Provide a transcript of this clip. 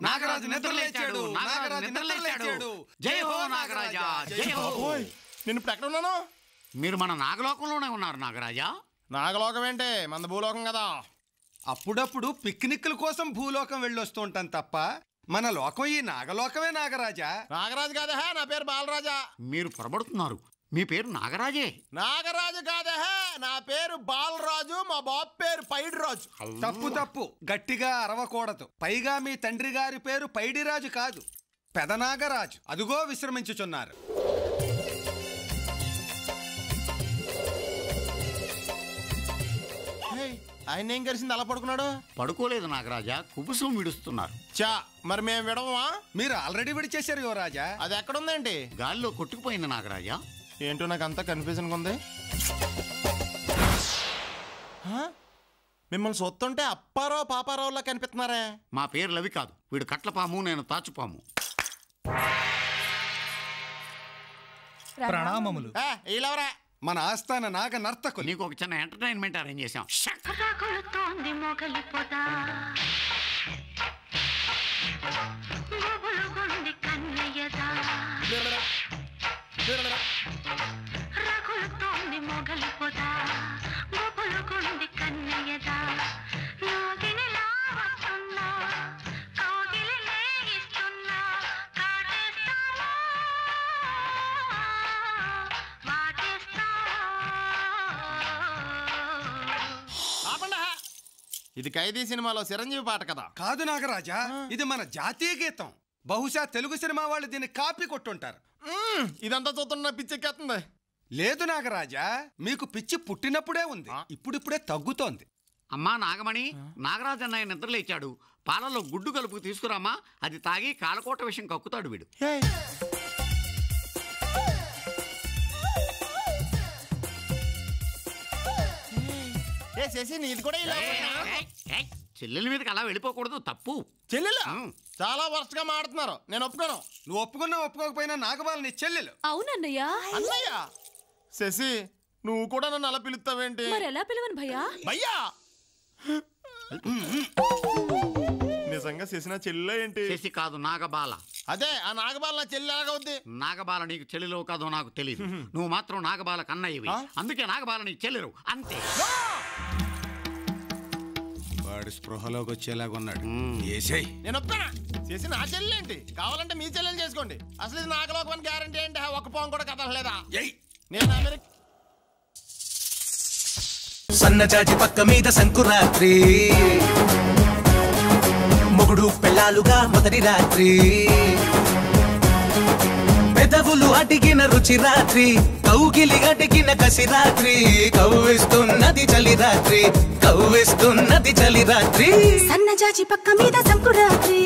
నాగరాజు నిద్రలేచాడు, నాగరాజు నిద్రలేచాడు. జై హో నాగరాజా, జై హో. నేను ఇప్పుడు ఎక్కడ ఉన్నాను? మీరు మన నాగలోకంలోనే ఉన్నారు నాగరాజా. నాగలోకం ఏంటి? మన భూలోకం కదా. అప్పుడప్పుడు పిక్నిక్ల కోసం భూలోకం వెళ్ళొస్తూ ఉంటాం తప్ప మన లోకం ఈ నాగలోకమే నాగరాజా. నాగరాజు కాదా, నా పేరు బాలరాజా. మీరు పొరబడుతున్నారు, మీ పేరు నాగరాజే. నాగరాజు కాదా, నా పేరు బాలరాజు. మా బాబు పేరు పైడి రాజు. తప్పు తప్పు, గట్టిగా అరవకూడదు. పైగా మీ తండ్రి గారి పేరు పైడిరాజు కాదు, పెదనాగరాజు. అదుగో విశ్రమించుచున్నారు. ఆయన ఏం కలిసింది అలా పడుకున్నాడు? పడుకోలేదు నాగరాజా, కుబుసం విడుస్తున్నారు. చా, మరి మేము విడవమా? మీరు ఆల్రెడీ విడిచేశారు యువరాజా. అది ఎక్కడుందండి? గాల్లో కొట్టుకుపోయింది నాగరాజా. ఏంటో నాకు అంతా కన్ఫ్యూజన్గా ఉంది. మిమ్మల్ని సొత్తుంటే అప్పారావు పాపారావులా కనిపిస్తున్నారే. మా పేర్లు అవి కాదు. వీడు కట్లపాము, నేను తాచుపాము. ప్రణామములు. ఈలవరా మన ఆస్థాన నాగ నర్తకులు. నీకు ఒక చిన్న ఎంటర్టైన్మెంట్ అరేంజ్ చేశాం. ఇది ఖైదీ సినిమాలో చిరంజీవి పాట కదా? కాదు నాగరాజా, ఇది మన జాతీయ గీతం. బహుశా తెలుగు సినిమా వాళ్ళు దీన్ని కాపీ కొట్టుంటారు. ఇదంతా చూస్తున్నా పిచ్చెక్కేస్తుంది. లేదు నాగరాజా, మీకు పిచ్చి పుట్టినప్పుడే ఉంది, ఇప్పుడిప్పుడే తగ్గుతోంది. అమ్మా నాగమణి, నాగరాజు అన్నయ్య నిద్రలేచాడు. పాలలో గుడ్డు కలుపు తీసుకురామా, అది తాగి కాలకోట విషయం కక్కుతాడు వీడు. చెల్లెల మీదకి అలా వెళ్ళిపోకూడదు, తప్పు. చెల్లెలు చాలా వరస్ట్ గా మాడుతున్నారు, నేను ఒప్పుకోను. నువ్వు ఒప్పుకున్నా ఒప్పుకోకపోయినా నాగబాల నీ చెల్లెలు. అవునన్నయ్య. అన్నయ్య? శశి, నువ్వు కూడా నన్ను అలా పిలుస్తావేంటి? మరి ఎలా పిలవను భయ్యా? భయ్యా నిజంగా శశి నా చెల్లె ఏంటి? శశి కాదు, నాగబాల. అదే, ఆ నాగబాల నా చెల్లి ఎలాగవుద్ది? నాగబాల నీకు చెల్లెలో కాదో నాకు తెలియదు. నువ్వు మాత్రం నాగబాల కన్నయ్యవి, అందుకే నాగబాల నీకు చెల్లెరు, అంతే. వాడు స్పృహలోకి వచ్చేలాగా ఉన్నాడు. నేను ఒప్పుకోనా? చేసి నా చెల్లెంటి? కావాలంటే మీ చెల్లెలు చేసుకోండి. అసలు ఇది నాగలోకం గ్యారంటీ ఏంటి? ఒక్క పోం కూడా కదలలేదా? నేను అమెరికా సన్నజాజి పక్క మీద సంకురాత్రి, మొగుడు పెళ్ళాలుగా మొదటి రాత్రి, పెదవులు అడిగిన రుచి రాత్రి, కౌగిలి అడిగిన కసి రాత్రి, కవ్విస్తున్నది చలి రాత్రి, కవ్విస్తున్నది చలి రాత్రి. సన్నజాజి పక్క మీద సంకురాత్రి.